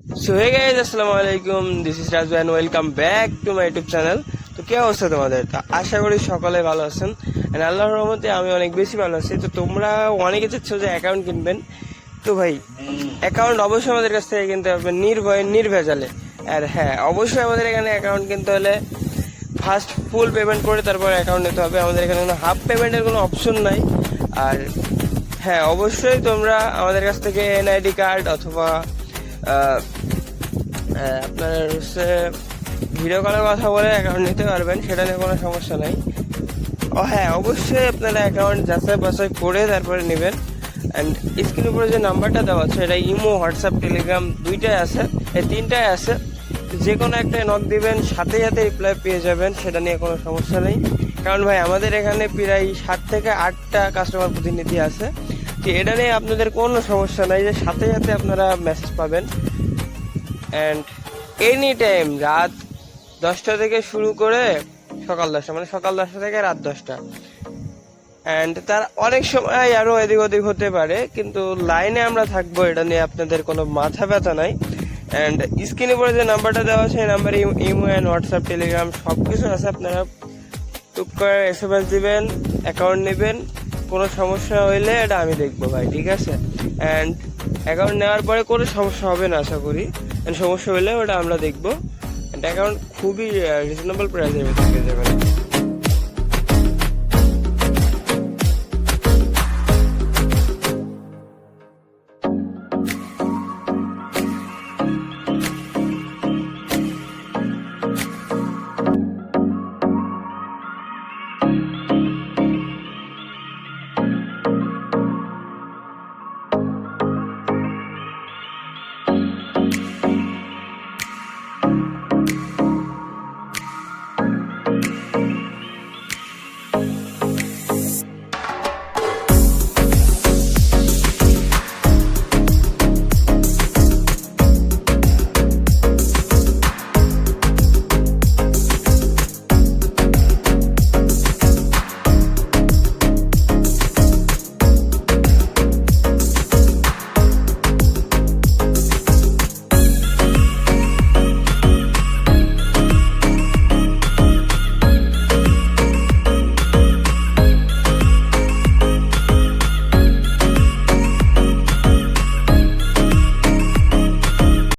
So hey guys, আসসালামু আলাইকুম। This is Raju and welcome back to my YouTube channel. তো কি অবস্থা তোমাদের? তো আশা করি সকলে ভালো আছেন এন্ড আল্লাহর রহমতে আমি অনেক বেশি ভালো আছি। তো তোমরা অনেকে চাচ্ছ যে অ্যাকাউন্ট কিনবেন, তো ভাই অ্যাকাউন্ট অবশ্যই আমাদের কাছ থেকে কিনতে হবে নির্ভয়ে নির্ভেজালে। আর হ্যাঁ, অবশ্যই আমাদের এখানে অ্যাকাউন্ট কিনতে হলে ফার্স্ট ফুল পেমেন্ট করে তারপর অ্যাকাউন্ট নিতে হবে। আমাদের এখানে কোনো হাফ পেমেন্টের কোনো অপশন নাই। আর হ্যাঁ, অবশ্যই তোমরা আমাদের কাছ থেকে এনআইডি কার্ড অথবা আপনার হচ্ছে ভিডিও কলের কথা বলে অ্যাকাউন্ট নিতে পারবেন, সেটা নিয়ে কোনো সমস্যা নাই। ও হ্যাঁ, অবশ্যই আপনারা অ্যাকাউন্ট যাচাই বাছাই করে তারপরে নেবেন। অ্যান্ড স্ক্রিনের উপরে যে নাম্বারটা দেওয়া আছে এটা ইমো, হোয়াটসঅ্যাপ, টেলিগ্রাম দুইটাই আছে, এই তিনটাই আছে। যে কোনো একটাই নক দিবেন, সাথে সাথে রিপ্লাই পেয়ে যাবেন, সেটা নিয়ে কোনো সমস্যা নেই। কারণ ভাই আমাদের এখানে প্রায় 7 থেকে 8টা কাস্টমার প্রতিনিধি আছে, তো এটা নিয়ে আপনাদের কোনো সমস্যা নাই যে সাথে সাথে আপনারা মেসেজ পাবেন। অ্যান্ড এনি টাইম রাত 10টা থেকে শুরু করে সকাল 10টা, মানে সকাল 10টা থেকে রাত 10টা। অ্যান্ড তার অনেক সময় আরও এদিক ওদিক হতে পারে, কিন্তু লাইনে আমরা থাকবো, এটা নিয়ে আপনাদের কোনো মাথা ব্যথা নাই। অ্যান্ড স্ক্রিনে পরে যে নাম্বারটা দেওয়া আছে এই নাম্বারে ইমো অ্যান্ড হোয়াটসঅ্যাপ, টেলিগ্রাম সব কিছু আছে। আপনারা টুক করে এসএমএস দিবেন, অ্যাকাউন্ট নেবেন। কোনো সমস্যা হইলে এটা আমি দেখবো ভাই, ঠিক আছে? অ্যান্ড অ্যাকাউন্ট নেওয়ার পরে কোনো সমস্যা হবে না আশা করি। অ্যান্ড সমস্যা হলে ওটা আমরা দেখবো। অ্যান্ড অ্যাকাউন্ট খুবই রিজনেবল প্রাইসের মধ্যে পেয়ে যাবেন।